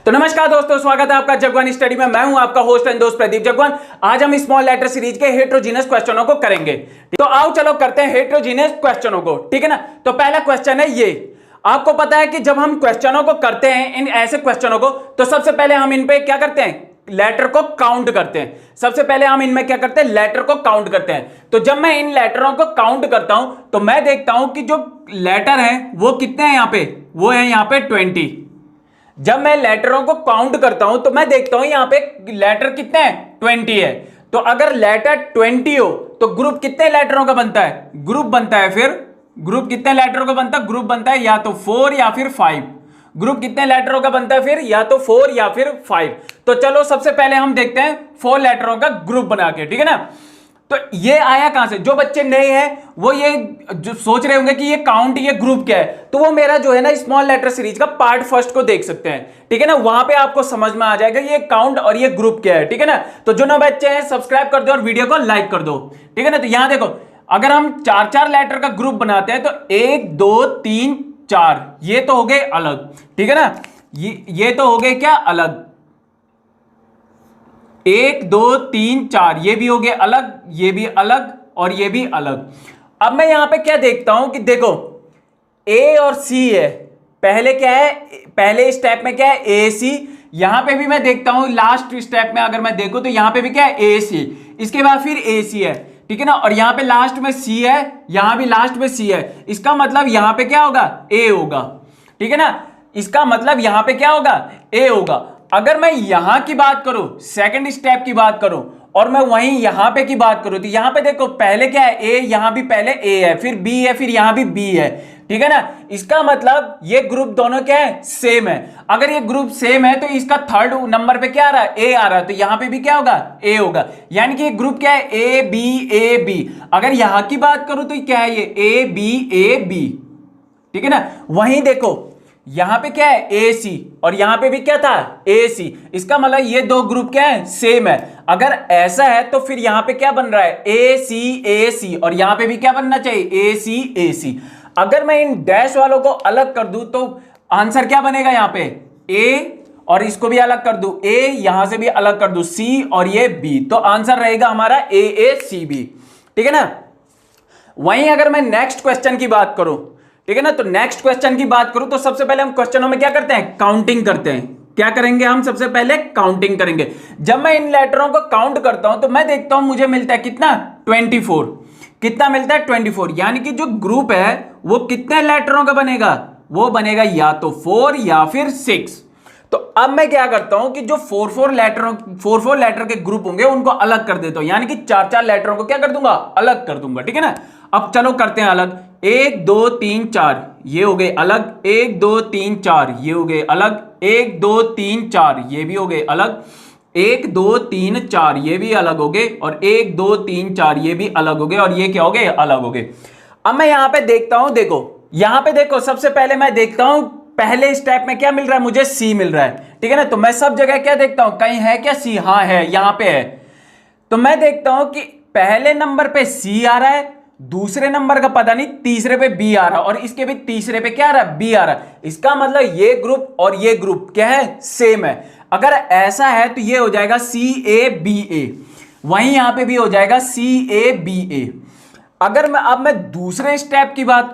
तो नमस्कार दोस्तों, स्वागत है आपका जगवान स्टडी में। मैं हूं आपका होस्ट एंड दोस्त प्रदीप जगवान। आज हम स्मॉल लेटर सीरीज के हेट्रोजीनियस क्वेश्चनों को करेंगे। तो आओ चलो करते हैं हेट्रोजीनियस क्वेश्चनों को, ठीक है ना। तो पहला क्वेश्चन है ये। आपको पता है कि जब हम क्वेश्चनों को करते हैं, इन ऐसे क्वेश्चनों को, तो सबसे पहले हम इन पे क्या करते हैं, लेटर को काउंट करते हैं। सबसे पहले हम इनमें क्या करते हैं, लेटर को काउंट करते हैं। तो जब मैं इन लेटरों को काउंट करता हूं तो मैं देखता हूं कि जो लेटर है वो कितने हैं, यहां पे वो है यहां पे 20। जब मैं लेटरों को काउंट करता हूं तो मैं देखता हूं यहां पे लेटर कितने हैं, 20 है। तो अगर लेटर 20 हो तो ग्रुप कितने लेटरों का बनता है, ग्रुप बनता है, फिर ग्रुप कितने लेटरों का बनता है, ग्रुप बनता है या तो 4 या फिर 5। ग्रुप कितने लेटरों का बनता है, फिर या तो 4 या फिर 5। तो चलो सबसे पहले हम देखते हैं 4 लेटरों का ग्रुप बना के, ठीक है ना। तो ये आया कहां से, जो बच्चे नए हैं वो ये जो सोच रहे होंगे कि ये काउंट, ये ग्रुप क्या है, तो वो मेरा जो है ना स्मॉल लेटर सीरीज का पार्ट फर्स्ट को देख सकते हैं, ठीक है ना। वहां पे आपको समझ में आ जाएगा ये काउंट और ये ग्रुप क्या है, ठीक है ना। तो जो नए बच्चे हैं सब्सक्राइब कर दो और वीडियो को लाइक कर दो, ठीक है ना। तो यहां देखो, अगर हम 4-4 लेटर का ग्रुप बनाते हैं तो 1 2 3 4 ये तो हो गए अलग, ठीक है ना। ये तो हो गए क्या, अलग। 1 2 3 4 ये भी हो गए अलग, ये भी अलग और ये भी अलग। अब मैं यहां पे क्या देखता हूं कि देखो ए और सी है, पहले क्या है, पहले स्टेप में क्या है, ए सी। यहां पे भी मैं देखता हूं लास्ट स्टेप में अगर मैं देखूं तो यहां पे भी क्या है, ए सी। इसके बाद फिर ए सी है, ठीक है ना। और यहां पे लास्ट में सी है, यहां भी लास्ट में सी है। इसका मतलब यहां पे क्या होगा, ए होगा, ठीक है ना। इसका मतलब यहां पे क्या होगा, ए होगा। अगर मैं यहां की बात करूं, सेकंड स्टेप की बात करूं, और मैं वहीं यहां पे की बात करूं, तो यहां पे देखो पहले क्या है, ए, यहां भी पहले ए है, फिर बी है, फिर यहां भी बी है, ठीक है ना। इसका मतलब ये ग्रुप दोनों क्या है, सेम है। अगर ये ग्रुप सेम है तो इसका थर्ड नंबर पे क्या आ रहा है, ए आ रहा है, तो यहां पे भी क्या होगा, ए होगा। यानी कि ये ग्रुप क्या है, ए बी। अगर यहां की बात करूं तो क्या है, ये ए बी, ठीक है ना। वहीं देखो यहां पे क्या है, ए सी, और यहां पे भी क्या था, ए सी। इसका मतलब ये दो ग्रुप क्या है, सेम है। अगर ऐसा है तो फिर यहां पे क्या बन रहा है, ए सी, और यहां पे भी क्या बनना चाहिए, ए सी। अगर मैं इन डैश वालों को अलग कर दूं तो आंसर क्या बनेगा, यहां पे ए, और इसको भी अलग कर दूं, ए, यहां से भी अलग कर दूं, सी, और ये बी। तो आंसर रहेगा हमारा ए सी बी, ठीक है ना। वहीं अगर मैं नेक्स्ट क्वेश्चन की बात करूं, ठीक है ना, तो नेक्स्ट क्वेश्चन की बात करूं तो सबसे पहले हम क्वेश्चनों में क्या करते हैं, काउंटिंग करते हैं। क्या करेंगे हम, सबसे पहले काउंटिंग करेंगे। जब मैं इन लेटरों को काउंट करता हूं तो मैं देखता हूं मुझे मिलता है कितना, 24। कितना मिलता है, 24। यानी कि जो ग्रुप है वो कितने लेटरों का बनेगा, वो बनेगा या तो 4 या फिर 6। तो अब मैं क्या करता हूं कि जो 4 लेटर के ग्रुप होंगे उनको अलग कर देता हूं, यानी कि 4-4 लेटरों को क्या कर दूंगा, अलग कर दूंगा, ठीक है ना। अब चलो करते हैं अलग। 1 2 3 4 ये हो गए अलग, 1 2 3 4 ये हो गए अलग, 1 2 3 4 ये भी हो गए अलग, 1 2 3 4 ये भी अलग हो गए, और 1 2 3 4 ये भी अलग हो गए, और ये क्या हो गए, अलग हो गए। अब मैं यहां पे देखता हूं, देखो यहां पे देखो, सबसे पहले मैं देखता हूं पहले स्टेप में क्या मिल रहा है, मुझे सी मिल रहा है, ठीक है ना। तो मैं सब जगह क्या देखता हूं, कहीं है क्या सी, हाँ है, यहां पे है। तो मैं देखता हूं कि पहले नंबर पे सी आ रहा है, दूसरे नंबर का पता नहीं, तीसरे पे बी आ रहा है, और इसके भी तीसरे पे क्या आ रहा है, बी आ रहा है। इसका मतलब ये ग्रुप और ये ग्रुप क्या है, सेम है। अगर ऐसा है तो ये हो जाएगा CABA, वहीं यहां पे भी हो जाएगा CABA। अगर मैं दूसरे स्टेप की बात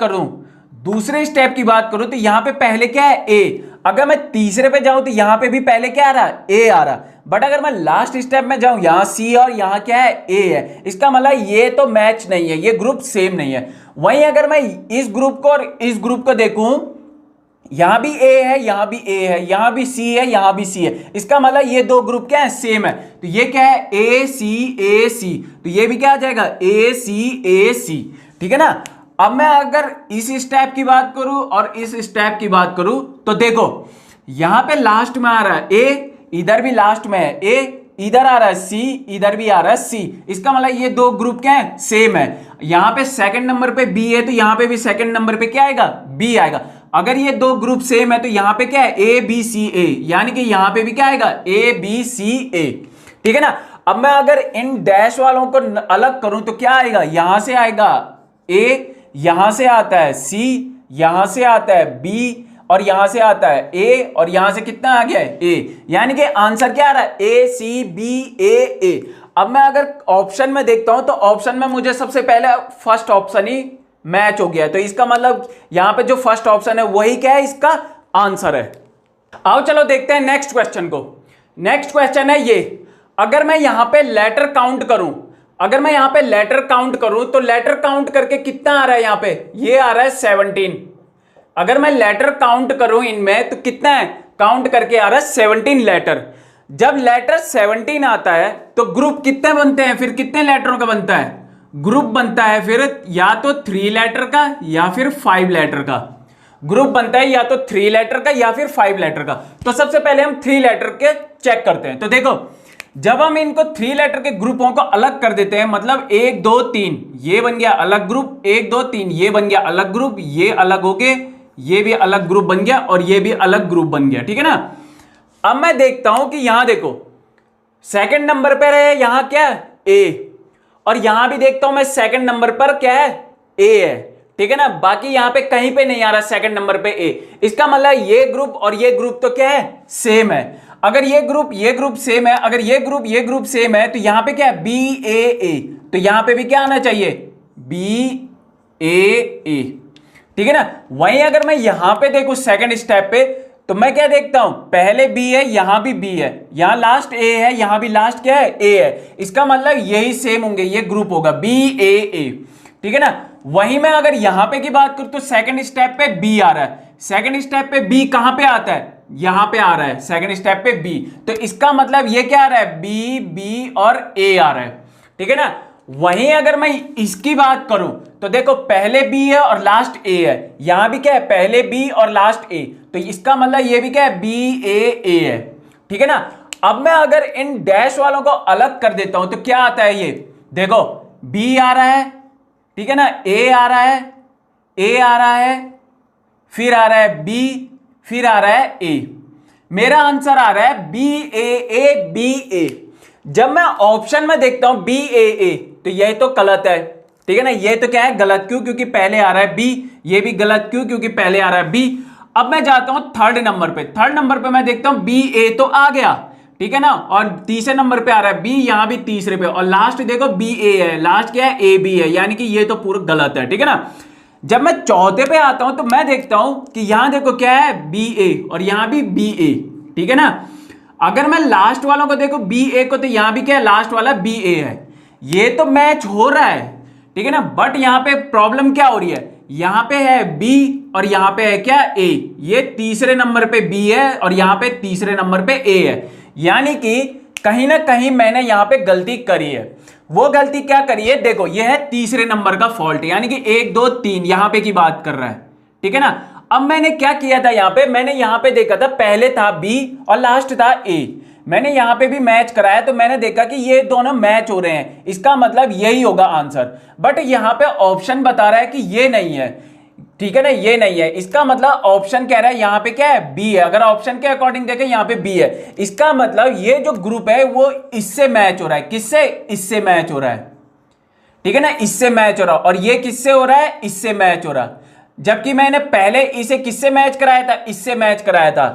करूं, तो यहां पे पहले क्या है, ए। अगर मैं तीसरे पे जाऊं तो यहां पे भी पहले क्या आ रहा है, ए आ रहा। बट अगर मैं लास्ट स्टेप में जाऊं, यहां सी और यहां क्या है, ए है। इसका मतलब ये तो मैच नहीं है, ये ग्रुप सेम नहीं है। वहीं अगर मैं इस ग्रुप को और इस ग्रुप को देखूं, यहां भी ए है, यहां भी ए है, यहां भी सी है, यहां भी सी है। इसका मतलब ये दो ग्रुप क्या है, सेम है। तो ये क्या है, ए सी, तो ये भी क्या आ जाएगा, ए सी, ठीक है ना। अब मैं अगर इस स्टेप की बात करूं और इस स्टेप की बात करूं तो देखो यहां पे लास्ट में आ रहा है ए, इधर भी लास्ट में है ए, इधर आ रहा है सी, इधर भी आ रहा है सी। इसका मतलब ये दो ग्रुप क्या है, सेम है। यहां पे सेकंड नंबर पे बी है तो यहां पे भी सेकंड नंबर पे क्या आएगा, बी आएगा। अगर ये दो ग्रुप सेम है तो यहां पे क्या है, A यानी कि यहां पे भी क्या आएगा, ABCA, ठीक है ना। अब मैं अगर इन डैश वालों को अलग करूं तो क्या आएगा, यहां से आएगा ए, यहां से आता है सी, यहां से आता है बी, और यहां से आता है ए और यहां से कितना आ गया है ए, यानी कि आंसर क्या आ रहा है ए सी बी ए। अब मैं अगर ऑप्शन में देखता हूं तो ऑप्शन में मुझे सबसे पहले फर्स्ट ऑप्शन ही मैच हो गया, तो इसका मतलब यहां पे जो फर्स्ट ऑप्शन है वही क्या है इसका आंसर है। आओ चलो देखते हैं नेक्स्ट क्वेश्चन को। नेक्स्ट क्वेश्चन है ये, अगर मैं यहां पे लेटर काउंट करूं, अगर मैं यहां पे लेटर काउंट करूं तो लेटर काउंट करके कितना आ रहा है, यहां पे ये आ रहा है 17। अगर मैं लेटर काउंट करूं इनमें तो कितना है, काउंट करके आ रहा है 17 लेटर। जब लेटर 17 आता है तो ग्रुप कितने बनते हैं, फिर कितने लेटरों का बनता है, ग्रुप बनता है फिर या तो 3 लेटर का या फिर 5 लेटर का। ग्रुप बनता है या तो 3 लेटर का या फिर 5 लेटर का। तो सबसे पहले हम 3 लेटर के चेक करते हैं। तो देखो जब हम इनको 3 लेटर के ग्रुपों को अलग कर देते हैं, मतलब 1 2 3 ये बन गया अलग ग्रुप, 1 2 3 ये बन गया अलग ग्रुप, ये अलग हो गए, ये भी अलग ग्रुप बन गया और ये भी अलग ग्रुप बन गया, ठीक है ना। अब मैं देखता हूं कि यहां देखो सेकंड नंबर पर है यहां क्या ए, और यहां भी देखता हूं मैं सेकंड नंबर पर क्या है ए है, ठीक है ना। बाकी यहां पे कहीं पे नहीं आ रहा सेकंड नंबर पे ए, इसका मतलब ये ग्रुप और ये ग्रुप तो क्या है सेम है। अगर ये ग्रुप सेम है, अगर ये ग्रुप सेम है तो यहां पे क्या है बी ए, तो यहां पे भी क्या आना चाहिए बी ए, ठीक है ना। वहीं अगर मैं यहां पे देखूं सेकंड स्टेप पे तो मैं क्या देखता हूं, पहले बी है यहां भी बी है, यहां लास्ट ए है, यहां भी लास्ट क्या है ए है, इसका मतलब यही सेम होंगे, ये ग्रुप होगा बी ए, ठीक है ना। वहीं मैं अगर यहां पे की बात करूं तो सेकंड स्टेप पे बी आ रहा है, सेकंड स्टेप पे बी कहां पे आता है, यहां पे आ रहा है सेकंड स्टेप पे बी, तो इसका मतलब ये क्या आ रहा है बी बी और ए आ रहा है, ठीक है ना। वहीं अगर मैं इसकी बात करूं तो देखो पहले बी है और लास्ट ए है, यहां भी क्या है पहले बी और लास्ट ए, तो इसका मतलब ये भी क्या है बी ए है, ठीक है ना। अब मैं अगर इन डैश वालों को अलग कर देता हूं तो क्या आता है, ये देखो बी आ रहा है, ठीक है ना, ए आ रहा है, ए आ रहा है, फिर आ रहा है बी, फिर आ रहा है ए। मेरा आंसर आ रहा है बी ए बी ए। जब मैं ऑप्शन में देखता हूं बी ए तो यह तो गलत है, ठीक है ना, ये तो क्या है गलत, क्यों, क्योंकि पहले आ रहा है बी, ये भी गलत क्यों, क्योंकि पहले आ रहा है बी। अब मैं जाता हूं थर्ड नंबर पे, थर्ड नंबर पे मैं देखता हूं बी ए तो आ गया, ठीक है ना, और तीसरे नंबर पे आ रहा है बी, यहां भी तीसरे पे, और लास्ट देखो बी ए है, लास्ट क्या है ए बी है, यानी कि ये तो पूरा गलत है, ठीक है ना। जब मैं चौथे पे आता हूं तो मैं देखता हूं कि यहां देखो क्या है बी ए और यहां भी बी ए, ठीक है ना। अगर मैं लास्ट वालों को देखो बी ए को, तो यहां भी क्या है लास्ट वाला बी ए है, ये तो मैच हो रहा है, ठीक है ना। बट यहां पे प्रॉब्लम क्या हो रही है, यहां पे है बी और यहां पे है क्या ए, ये तीसरे नंबर पे बी है और यहां पे तीसरे नंबर पे ए है, यानी कि कहीं ना कहीं मैंने यहां पे गलती करी है। वो गलती क्या करी है, देखो ये है तीसरे नंबर का फॉल्ट, यानी कि 1 2 3 यहां पे की बात कर रहा है, ठीक है ना। अब मैंने क्या किया था, यहां पे मैंने यहां पे देखा था पहले था बी और लास्ट था ए, मैंने यहां पे भी मैच कराया तो मैंने देखा कि ये दोनों मैच हो रहे हैं, इसका मतलब यही होगा आंसर। बट यहां पे ऑप्शन बता रहा है कि ये नहीं है, ठीक है ना, ये नहीं है, इसका मतलब ऑप्शन कह रहा है यहां पे क्या है बी है। अगर ऑप्शन के अकॉर्डिंग देखें यहां पे बी है, इसका मतलब ये जो ग्रुप है वो इससे मैच हो रहा है, किससे, इससे मैच हो रहा है, ठीक है ना, इससे मैच हो रहा है। और ये किससे हो रहा है, इससे मैच हो रहा है, जबकि मैंने पहले इसे किससे मैच कराया था, इससे मैच कराया था,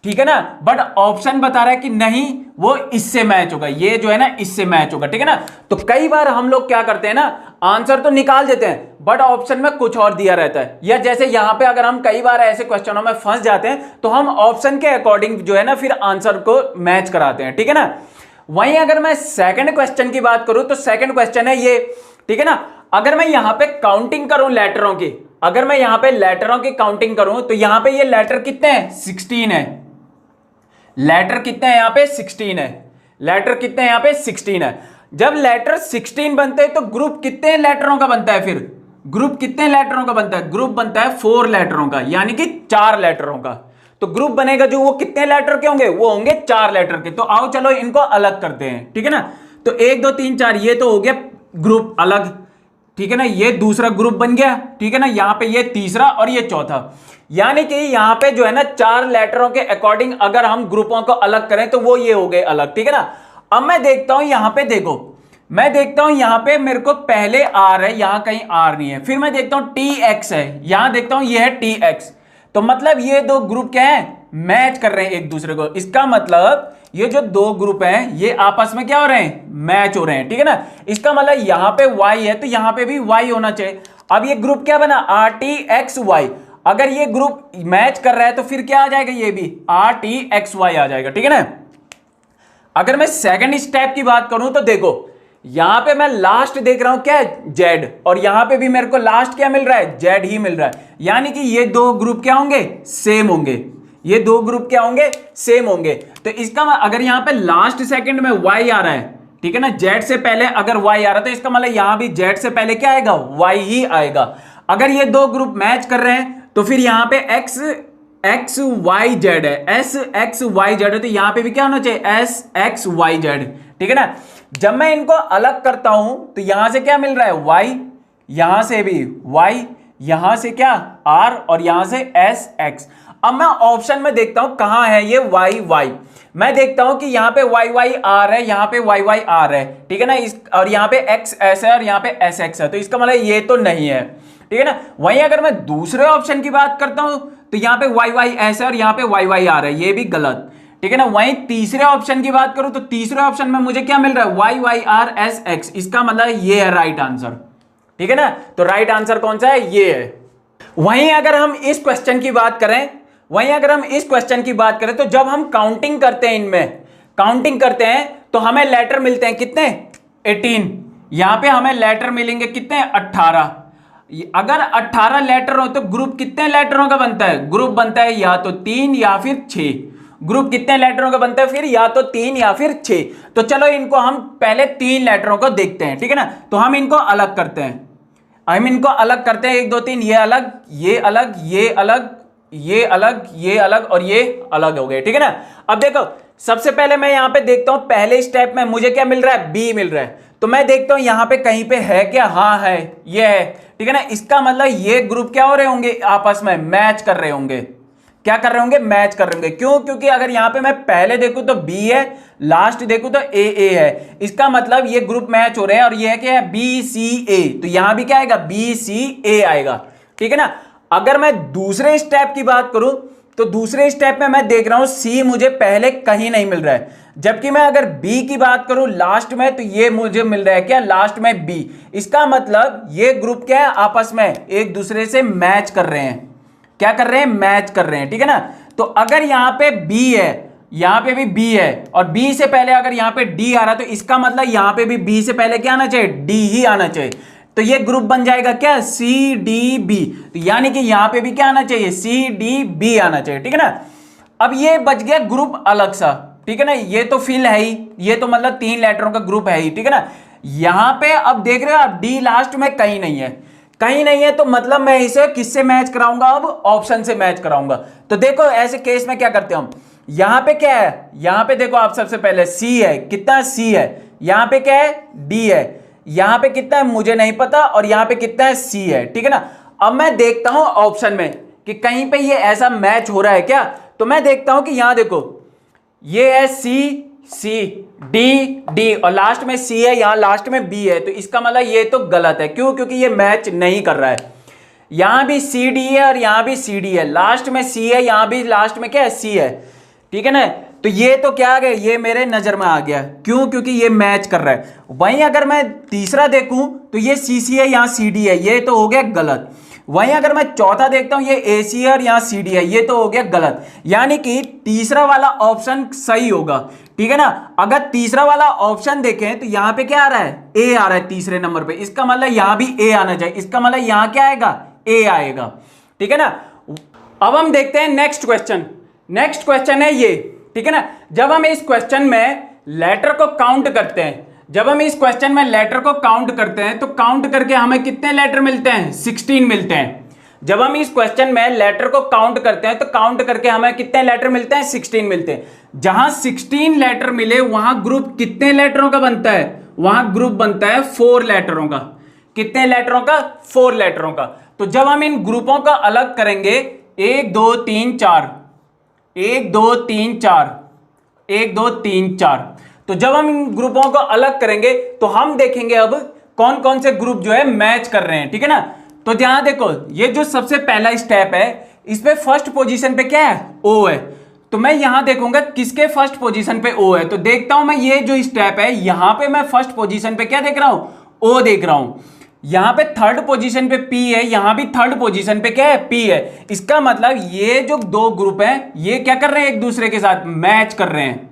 ठीक है ना। बट ऑप्शन बता रहा है कि नहीं वो इससे मैच होगा, ये जो है ना इससे मैच होगा, ठीक है ना। तो कई बार हम लोग क्या करते हैं ना, आंसर तो निकाल देते हैं बट ऑप्शन में कुछ और दिया रहता है, या जैसे यहां पे अगर हम कई बार ऐसे क्वेश्चनों में फंस जाते हैं तो हम ऑप्शन के अकॉर्डिंग जो है ना फिर आंसर को मैच कराते हैं, ठीक है ना। वहीं अगर मैं सेकंड क्वेश्चन की बात करूं तो सेकंड क्वेश्चन है ये, ठीक है ना। अगर मैं यहां पे काउंटिंग करूं लेटरों की, अगर मैं यहां पे लेटरों की काउंटिंग करूं तो यहां पे ये लेटर कितने हैं 16 है, लेटर कितने हैं यहां पे 16 है, लेटर कितने हैं यहां पे 16 है। जब लेटर 16 बनते हैं तो ग्रुप कितने लेटरों का बनता है, फिर ग्रुप कितने लेटरों का बनता है, ग्रुप बनता है 4 लेटरों का, यानी कि 4 लेटरों का। तो ग्रुप बनेगा जो वो कितने लेटर के होंगे, वो होंगे 4 लेटर के। तो आओ चलो इनको अलग करते हैं, ठीक है ना। तो 1 2 3 4 ये तो हो गया ग्रुप अलग, ठीक है ना, ये दूसरा ग्रुप बन गया, ठीक है ना, यहां पे ये तीसरा और ये चौथा, यानी कि यहां पे जो है ना 4 लेटरों के अकॉर्डिंग अगर हम ग्रुपों को अलग करें तो वो ये हो गए अलग, ठीक है ना। अब मैं देखता हूं यहां पे, देखो मैं देखता हूं यहां पे मेरे को पहले आर है, यहां कहीं आर नहीं है, फिर मैं देखता हूं टी एक्स है, यहां देखता हूं ये है टी एक्स, तो मतलब ये दो ग्रुप क्या है, मैच कर रहे हैं एक दूसरे को। इसका मतलब ये जो दो ग्रुप हैं ये आपस में क्या हो रहे हैं, मैच हो रहे हैं, ठीक है ना। इसका मतलब यहां पे y है तो यहां पे भी y होना चाहिए। अब ये ग्रुप क्या बना, RTXY। अगर ये ग्रुप मैच कर रहा है तो फिर क्या आ जाएगा, ये भी RTXY आ जाएगा, ठीक है ना। अगर मैं सेकंड स्टेप की बात करूं तो देखो यहां पे मैं लास्ट देख रहा हूं क्या है, Z, और यहां पे भी मेरे को लास्ट क्या मिल रहा है, Z ही मिल रहा है। यानी कि ये दो ग्रुप क्या होंगे, सेम होंगे। ये दो ग्रुप क्या होंगे, सेम होंगे। तो इसका अगर यहां पे लास्ट सेकंड में Y आ रहा है, ठीक है ना, Z से पहले अगर Y आ रहा है तो इसका मतलब यहां भी Z से पहले क्या आएगा, Y ही आएगा। अगर ये दो ग्रुप मैच कर रहे हैं तो फिर यहां पे XXYZ है, SXYZ है, तो यहां पे भी क्या होना चाहिए, SXYZ, ठीक है ना। जब मैं इनको अलग करता हूं तो यहां से क्या मिल रहा है, Y, यहां से भी Y, यहां से क्या R, और यहां से SX। अब मैं ऑप्शन में देखता हूं कहां है ये YY। मैं देखता हूं कि यहां पे YYR है, यहां पे YYR है, ठीक है ना, और यहां पे XS है और यहां पे SX है, तो इसका मतलब ये तो नहीं है, ठीक है ना। वहीं अगर मैं दूसरे ऑप्शन की बात करता हूं तो यहां पे YYS है और यहां पे YYR है, ये भी गलत, ठीक है ना। वहीं तीसरे ऑप्शन की बात करूं तो तीसरे ऑप्शन में मुझे क्या मिल रहा है, YYRSX। इसका मतलब ये है राइट आंसर, ठीक है ना। तो राइट आंसर कौन सा है, ये है। वहीं अगर हम इस क्वेश्चन की बात करें, तो जब हम काउंटिंग करते हैं, इनमें काउंटिंग करते हैं तो हमें लेटर मिलते हैं कितने, 18। यहां पे हमें लेटर मिलेंगे कितने, 18। अगर 18 लेटर हो तो ग्रुप कितने लेटरों का बनता है, ग्रुप बनता है या तो 3 या फिर 6। ग्रुप कितने लेटरों का बनता है फिर, या तो 3 या फिर 6। तो चलो इनको हम पहले 3 लेटरों को देखते हैं, ठीक है ना। तो हम इनको अलग करते हैं, 1 2 3, ये अलग, ये अलग, ये अलग, ये अलग, ये अलग और ये अलग हो गए, ठीक है ना। अब देखो सबसे पहले मैं यहां पे देखता हूं, पहले स्टेप में मुझे क्या मिल रहा है, B मिल रहा है। तो मैं देखता हूं यहां पे कहीं पे है क्या, हाँ है, ये है, ठीक है ना। इसका मतलब ये ग्रुप क्या हो रहे होंगे, आपस में मैच कर रहे होंगे। क्या कर रहे होंगे, मैच कर रहे होंगे। क्यों, क्योंकि अगर यहां पे मैं पहले देखूं तो B है, लास्ट देखूं तो AA है। इसका मतलब ये ग्रुप मैच हो रहे हैं और ये है क्या है, BCA। तो यहां भी क्या आएगा, BCA आएगा, ठीक है ना। अगर मैं दूसरे स्टेप की बात करूं तो दूसरे स्टेप में मैं देख रहा हूं C मुझे पहले कहीं नहीं मिल रहा है, जबकि मैं अगर B की बात करूं लास्ट में तो ये मुझे मिल रहा है क्या, लास्ट में B। इसका मतलब ये ग्रुप क्या है, आपस में एक दूसरे से मैच कर रहे हैं। क्या कर रहे हैं, मैच कर रहे हैं, ठीक है ना। तो अगर यहां पे B है, यहां पे भी B है और B से पहले अगर यहां पे D आ रहा है तो इसका मतलब यहां पे भी B से पहले क्या आना चाहिए, D ही आना चाहिए। तो ये ग्रुप बन जाएगा क्या, CDB। तो यानी कि यहां पे भी क्या आना चाहिए, CDB आना चाहिए, ठीक है ना। अब ये बच गया ग्रुप अलग सा, ठीक है ना। ये तो फिल है ही, ये तो मतलब 3 लेटरों का ग्रुप है ही, ठीक है ना। यहां पे अब देख रहे हो आप, D लास्ट में कहीं नहीं है, कहीं नहीं है, तो मतलब मैं इसे किससे मैच कराऊंगा, अब ऑप्शन से मैच कराऊंगा। तो देखो ऐसे केस में क्या करते हैं हम, यहां पे क्या है, यहां पे देखो आप सबसे पहले C है, कितना C है, यहां पे क्या है, D है, यहां पे कितना है मुझे नहीं पता, और यहां पे कितना है, C है, ठीक है ना। अब मैं देखता हूं ऑप्शन में कि कहीं पे ये ऐसा मैच हो रहा है क्या। तो मैं देखता हूं कि यहां देखो ये है C D D और लास्ट में C है, यहां लास्ट में B है, तो इसका मतलब ये तो गलत है। क्यों, क्योंकि ये मैच नहीं कर रहा है। यहां भी CD है और यहां भी CD है, लास्ट में C है, यहां भी लास्ट में क्या है, C है, ठीक है ना। तो ये तो क्या आ गया, ये मेरे नजर में आ गया। क्यों, क्योंकि ये मैच कर रहा है। वहीं अगर मैं तीसरा देखूं तो ये CC है, यहां CD है, ये तो हो गया गलत। वहीं अगर मैं चौथा देखता हूं, ये AC है और यहां CD है, ये तो हो गया गलत। यानी कि तीसरा वाला ऑप्शन सही होगा, ठीक है ना। अगर तीसरा वाला ऑप्शन देखें तो यहां पे क्या आ रहा है, A आ रहा है तीसरे नंबर पे। इसका मतलब यहां भी A आना चाहिए, इसका मतलब यहां क्या आएगा, A आएगा, ठीक है ना। अब हम देखते हैं नेक्स्ट क्वेश्चन। नेक्स्ट क्वेश्चन है ये, ठीक है ना। जब हम इस क्वेश्चन में लेटर को काउंट करते हैं, तो काउंट करके हमें कितने लेटर मिलते हैं, 16 मिलते हैं। जब हम इस क्वेश्चन में लेटर को काउंट करते हैं तो काउंट करके हमें कितने लेटर मिलते हैं, 16 मिलते हैं। जहां 16 लेटर मिले वहां ग्रुप कितने लेटरों का बनता है, वहां ग्रुप बनता है 4 लेटरों का। कितने लेटरों का, 4 लेटरों का। तो जब हम इन ग्रुपों का अलग करेंगे, 1 2 3 4, 1 2 3 4, 1 2 3 4, तो जब हम इन ग्रुपों को अलग करेंगे तो हम देखेंगे अब कौन कौन से ग्रुप जो है मैच कर रहे हैं, ठीक है ना। तो यहां देखो ये जो सबसे पहला स्टेप है, इस पे फर्स्ट पोजीशन पे क्या है, ओ है। तो मैं यहां देखूंगा किसके फर्स्ट पोजीशन पे ओ है, तो देखता हूं मैं ये जो स्टेप है यहां पे मैं फर्स्ट पोजीशन पे क्या देख रहा हूं, ओ देख रहा हूं। यहां पे थर्ड पोजीशन पे पी है, यहां भी थर्ड पोजीशन पे क्या है, पी है। इसका मतलब ये जो दो ग्रुप हैं ये क्या कर रहे हैं, एक दूसरे के साथ मैच कर रहे हैं,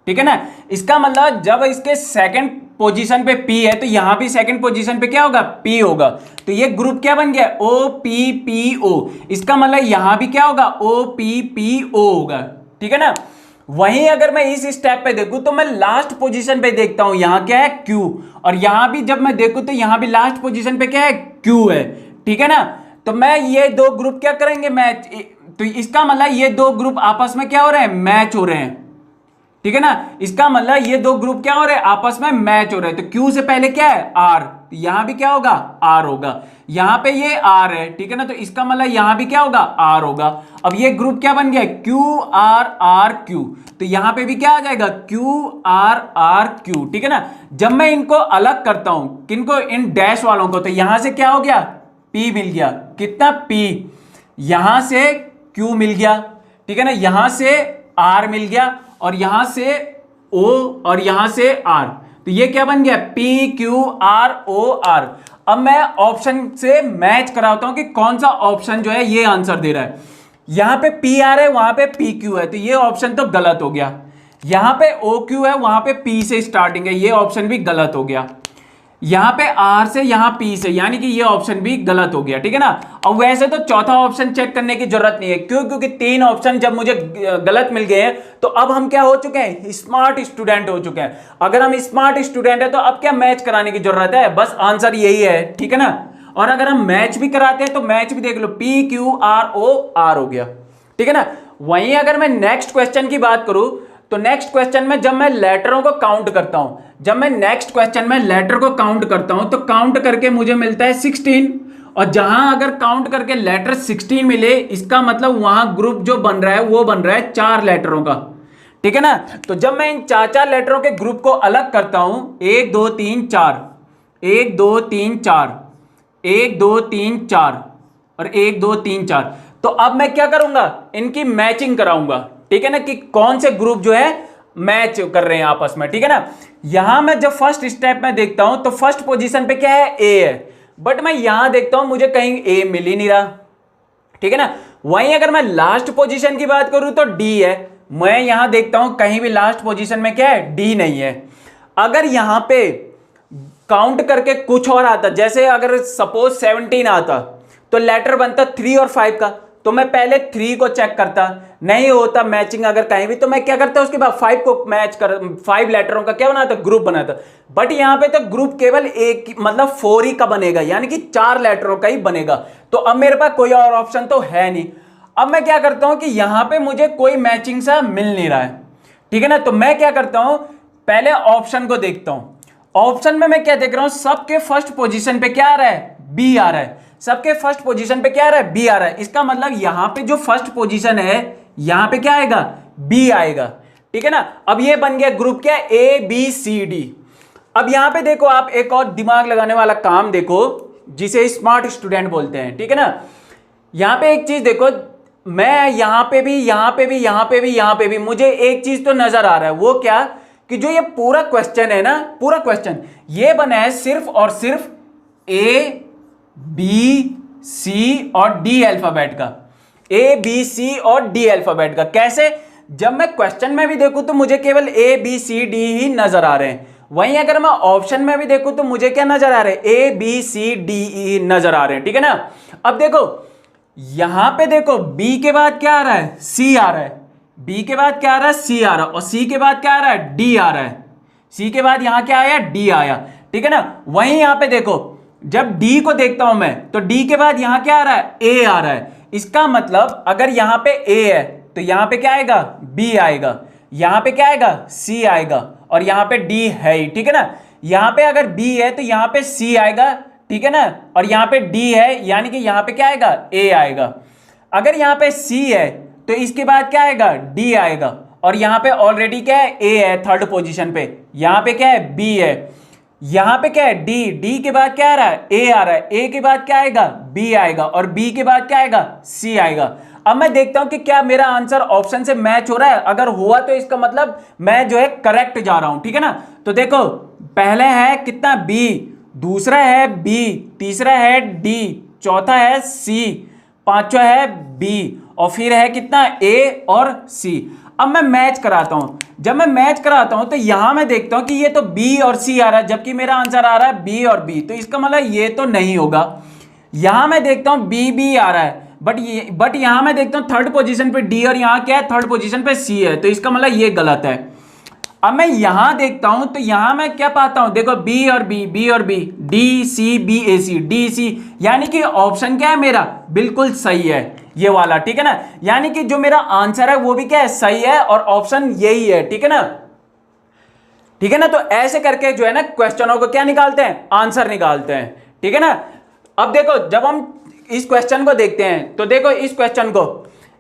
ठीक है ना। इसका मतलब जब इसके सेकंड पोजीशन पे P है तो यहां भी सेकंड पोजीशन पे क्या होगा, P होगा। तो ये ग्रुप क्या बन गया, OPPO। इसका मतलब यहां भी क्या होगा, OPPO होगा, ठीक है ना। वहीं अगर मैं इस स्टेप पे देखूं तो मैं लास्ट पोजीशन पे देखता हूं, यहां क्या है, Q। और यहां भी जब मैं देखूं तो यहां भी लास्ट पोजीशन पे क्या है, Q है, ठीक है ना। तो मैं ये दो ग्रुप क्या करेंगे, मैच। तो इसका मतलब ये दो ग्रुप आपस में क्या हो रहे हैं, मैच हो रहे हैं, ठीक है ना। इसका मतलब ये दो ग्रुप क्या हो रहे हैं, आपस में मैच हो रहे हैं। तो Q से पहले क्या है, R, तो यहां भी क्या होगा, R होगा। यहां पे ये R है, ठीक है ना, तो इसका मतलब यहां भी क्या होगा, R होगा। अब ये ग्रुप क्या बन गया, QRRQ, तो यहां पे भी क्या आ जाएगा, QRRQ, ठीक है ना। जब मैं इनको अलग करता हूं, किनको, इन डैश वालों को, तो यहां से क्या हो गया, P मिल गया, कितना, P। यहां से Q मिल गया, ठीक है ना, यहां से R मिल गया, और यहां से O, और यहां से R। तो ये क्या बन गया, PQROR। अब मैं ऑप्शन से मैच कराता हूं कि कौन सा ऑप्शन जो है ये आंसर दे रहा है। यहां पे PR है, वहां पे PQ है, तो ये ऑप्शन तो गलत हो गया। यहां पे OQ है, वहां पे P से स्टार्टिंग है, ये ऑप्शन भी गलत हो गया। यहां पे R से, यहां P से, यानी कि ये ऑप्शन भी गलत हो गया, ठीक है ना। अब वैसे तो चौथा ऑप्शन चेक करने की जरूरत नहीं है, क्यों, क्योंकि तीन ऑप्शन जब मुझे गलत मिल गए हैं तो अब हम क्या हो चुके हैं, स्मार्ट स्टूडेंट हो चुके हैं। अगर हम स्मार्ट स्टूडेंट है तो अब क्या मैच कराने की जरूरत है, बस आंसर यही है, ठीक है ना। और अगर हम मैच भी कराते हैं तो मैच भी देख लो, PQROR हो गया, ठीक है ना। वहीं अगर मैं नेक्स्ट क्वेश्चन की बात करूं तो नेक्स्ट क्वेश्चन में जब मैं लेटरों को काउंट करता हूं, जब मैं नेक्स्ट क्वेश्चन में लेटर को काउंट करता हूं तो काउंट करके मुझे मिलता है 16। और जहां अगर काउंट करके लेटर 16 मिले, इसका मतलब वहां ग्रुप जो बन रहा है वो बन रहा है 4 लेटरों का, ठीक है ना। तो जब मैं इन 4 लेटरों के ग्रुप को अलग करता हूं, 1 2 3 4, 1 2 3 4, 1 2 3 4 और 1 2 3 4, तो अब मैं क्या करूंगा, इनकी मैचिंग कराऊंगा, ठीक है ना, कि कौन से ग्रुप जो है मैच कर रहे हैं आपस में, ठीक है ना। यहां मैं जब फर्स्ट स्टेप में देखता हूं तो फर्स्ट पोजीशन पे क्या है, ए है, बट मैं यहां देखता हूं मुझे कहीं ए मिल ही नहीं रहा, ठीक है ना। वहीं अगर मैं लास्ट पोजीशन की बात करूं तो डी है, मैं यहां देखता हूं कहीं भी लास्ट पोजीशन में क्या है, डी नहीं है। अगर यहां पे काउंट करके कुछ और आता, जैसे अगर सपोज 17 आता तो लेटर बनता 3 और 5 का, तो मैं पहले 3 को चेक करता, नहीं होता मैचिंग अगर कहीं भी, तो मैं क्या करता उसके बाद 5 को मैच कर, 5 लेटरों का क्या बनाता, ग्रुप बनाता। बट यहां पे तो ग्रुप केवल एक, मतलब 4 ही का बनेगा, यानी कि 4 लेटरों का ही बनेगा। तो अब मेरे पास कोई और ऑप्शन तो है नहीं। अब मैं क्या करता हूं कि यहां पे मुझे कोई मैचिंग सा मिल नहीं रहा है, ठीक है ना। तो मैं क्या करता हूं, पहले ऑप्शन को देखता हूं। ऑप्शन में मैं क्या देख रहा हूं, सबके फर्स्ट पोजीशन पे क्या आ रहा है, बी आ रहा है। सबके फर्स्ट पोजीशन पे क्या आ रहा है, बी आ रहा है। इसका मतलब यहां पे जो फर्स्ट पोजीशन है यहां पे क्या आएगा, बी आएगा, ठीक है ना। अब ये बन गया ग्रुप क्या, ABCD। अब यहां पे देखो आप एक और दिमाग लगाने वाला काम देखो, जिसे स्मार्ट स्टूडेंट बोलते हैं, ठीक है ना। यहां पे एक चीज देखो, मैं यहां पे भी, यहां पे भी, यहां पे भी, यहां पे भी, मुझे एक चीज तो नजर आ रहा है, वो क्या, कि जो ये पूरा क्वेश्चन है ना, पूरा क्वेश्चन ये बना है सिर्फ और सिर्फ ABC और D अल्फाबेट का, ABC और D अल्फाबेट का। कैसे, जब मैं क्वेश्चन में भी देखूं तो मुझे केवल ABCD ही नजर आ रहे हैं, वहीं अगर मैं ऑप्शन में भी देखूं तो मुझे क्या नजर आ रहे हैं, ABCDE नजर आ रहे हैं, ठीक है ना। अब देखो यहां पे देखो B के बाद क्या आ रहा है, C आ रहा है, B के बाद क्या आ रहा है, C आ रहा है, और C के बाद क्या आ रहा है, D आ रहा है। C के बाद यहां क्या आया, D आया, ठीक है ना। वहीं यहां पे देखो जब D को देखता हूं मैं तो D के बाद यहां क्या आ रहा है, A आ रहा है। इसका मतलब अगर यहां पे A है तो यहां पे क्या आएगा, B आएगा, यहां पे क्या आएगा, C आएगा, और यहां पे D है ही, ठीक है ना। यहां पे अगर B है तो यहां पे C आएगा, ठीक है ना, और यहां पे D है, यानी कि यहां पे क्या आएगा, A आएगा। अगर यहां पे C है तो इसके बाद क्या आएगा, D आएगा, और यहां पे ऑलरेडी क्या है, A है थर्ड पोजीशन पे, यहां पे क्या है, B है, यहां पे क्या है, D के बाद क्या आ रहा है, A आ रहा है, A के बाद क्या आएगा, B आएगा, और B के बाद क्या आएगा, C आएगा। अब मैं देखता हूं कि क्या मेरा आंसर ऑप्शन से मैच हो रहा है। अगर हुआ तो इसका मतलब मैं जो है करेक्ट जा रहा हूं, ठीक है ना। तो देखो पहले है कितना बी, दूसरा है बी, तीसरा है डी, चौथा है सी, पांचवा है बी और फिर है कितना ए और सी। अब मैं मैच कराता हूं। जब मैं मैच कराता हूं तो यहां मैं देखता हूं कि ये तो बी और सी आ रहा है, जबकि मेरा आंसर आ रहा है बी और बी, तो इसका मतलब ये तो नहीं होगा। यहां मैं देखता हूं बी बी आ रहा है, बट यहां मैं देखता हूं थर्ड पोजीशन पे डी और यहां क्या है, थर्ड पोजीशन पे सी है, तो इसका मतलब ये गलत है। अब मैं यहां देखता हूं तो यहां मैं क्या पाता हूं, देखो बी और बी, बी और बी, डी सी बी ए सी, डी सी, यानी कि ऑप्शन क्या है मेरा, बिल्कुल सही है ये वाला, ठीक है ना। यानी कि जो मेरा आंसर है वो भी क्या है, सही है और ऑप्शन यही है, ठीक है ना। ठीक है ना। तो ऐसे करके जो है ना क्वेश्चनों को क्या निकालते हैं, आंसर निकालते हैं, ठीक है ना। अब देखो जब हम इस क्वेश्चन को देखते हैं तो देखो इस क्वेश्चन को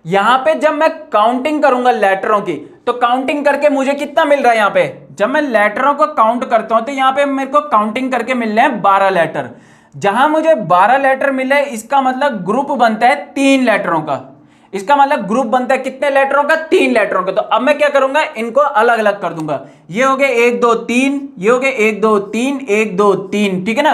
यहां पे जब मैं काउंटिंग करूंगा लेटरों की, तो काउंटिंग करके मुझे कितना मिल रहा है, यहां पे जब मैं लेटरों को काउंट करता हूं तो यहां पे मेरे को काउंटिंग करके मिल रहे हैं 12 लेटर। जहां मुझे 12 लेटर मिले इसका मतलब ग्रुप बनता है 3 लेटरों का। इसका मतलब ग्रुप बनता है कितने लेटरों का, 3 लेटरों का। तो अब मैं क्या करूंगा, इनको अलग अलग कर दूंगा। ये हो गए 1 2 3, ये हो गए 1 2 3 1 2 3, ठीक है ना।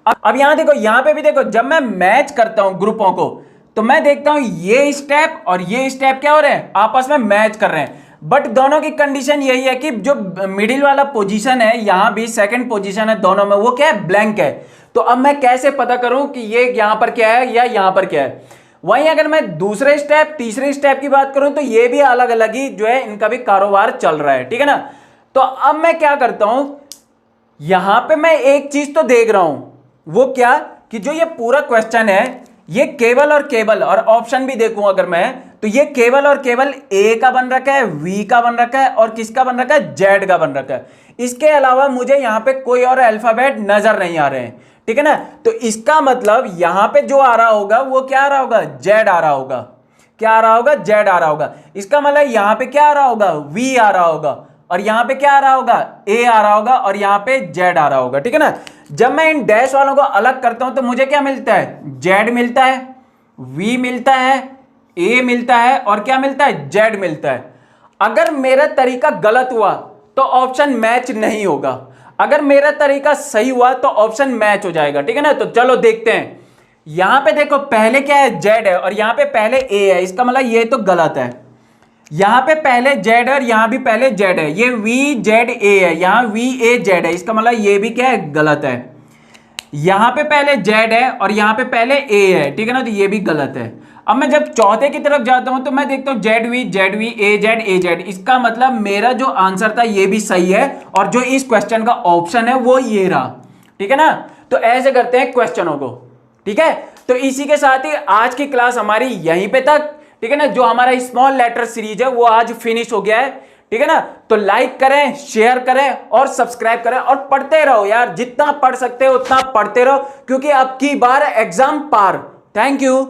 अब यहां देखो, यहां पे भी देखो, जब मैं मैच करता हूं ग्रुपों को तो मैं देखता हूं ये स्टेप और ये स्टेप क्या हो रहे हैं, आपस में मैच कर रहे हैं। बट दोनों की कंडीशन यही है कि जो मिडिल वाला पोजीशन है, यहां भी सेकंड पोजीशन है दोनों में, वो क्या है, ब्लैंक है। तो अब मैं कैसे पता करूं कि ये यहां पर क्या है या यहां पर क्या है। वहीं अगर मैं दूसरे स्टेप तीसरे स्टेप की बात करूं तो ये भी अलग अलग ही जो है इनका भी कारोबार चल रहा है, ठीक है ना। तो अब मैं क्या करता हूं, यहां पे मैं एक चीज तो देख रहा हूं, वो क्या कि जो ये पूरा क्वेश्चन है ये केवल और ऑप्शन भी देखूं अगर मैं, तो ये केवल और केवल ए का बन रखा है, वी का बन रखा है और किसका बन रखा है, जेड का बन रखा है। इसके अलावा मुझे यहां पे कोई और अल्फाबेट नजर नहीं आ रहे हैं, ठीक है ना। तो इसका मतलब यहां पे जो आ रहा होगा वो क्या आ रहा होगा, जेड आ रहा होगा। क्या आ रहा होगा, जेड आ रहा होगा। इसका मतलब यहां पे क्या आ रहा होगा, वी आ रहा होगा और यहां पे क्या आ रहा होगा, ए आ रहा होगा और यहां पे जेड आ रहा होगा, ठीक है ना। जब मैं इन डैश वालों को अलग करता हूं तो मुझे क्या मिलता है, जेड मिलता है, वी मिलता है, ए मिलता है और क्या मिलता है, जेड मिलता है। अगर मेरा तरीका गलत हुआ तो ऑप्शन मैच नहीं होगा, अगर मेरा तरीका सही हुआ तो ऑप्शन मैच हो जाएगा, ठीक है ना। तो चलो देखते हैं। यहां पे देखो पहले क्या है, जेड है और यहां पे पहले ए है, इसका मतलब ये तो गलत है। यहां पे पहले जेड है और यहां भी पहले जेड है, ये वी जेड ए है, यहां वी ए जेड है, इसका मतलब ये भी क्या है, गलत है। यहां पे पहले जेड है और यहां पे पहले ए है, ठीक है ना, तो ये भी गलत है। अब मैं जब चौथे की तरफ जाता हूं तो मैं देखता हूं जेड वी ए जेड, इसका मतलब मेरा जो आंसर था ये भी सही है और जो इस क्वेश्चन का ऑप्शन है वो ये रहा, ठीक है ना। तो ऐसे करते हैं क्वेश्चनों को, ठीक है। तो इसी के साथ ही आज की क्लास हमारी यहीं पे तक, ठीक है ना। जो हमारा स्मॉल लेटर सीरीज है वो आज फिनिश हो गया है, ठीक है ना। तो लाइक करें, शेयर करें और सब्सक्राइब करें और पढ़ते रहो यार, जितना पढ़ सकते हो उतना पढ़ते रहो क्योंकि अब की बार एग्जाम पार। Thank you.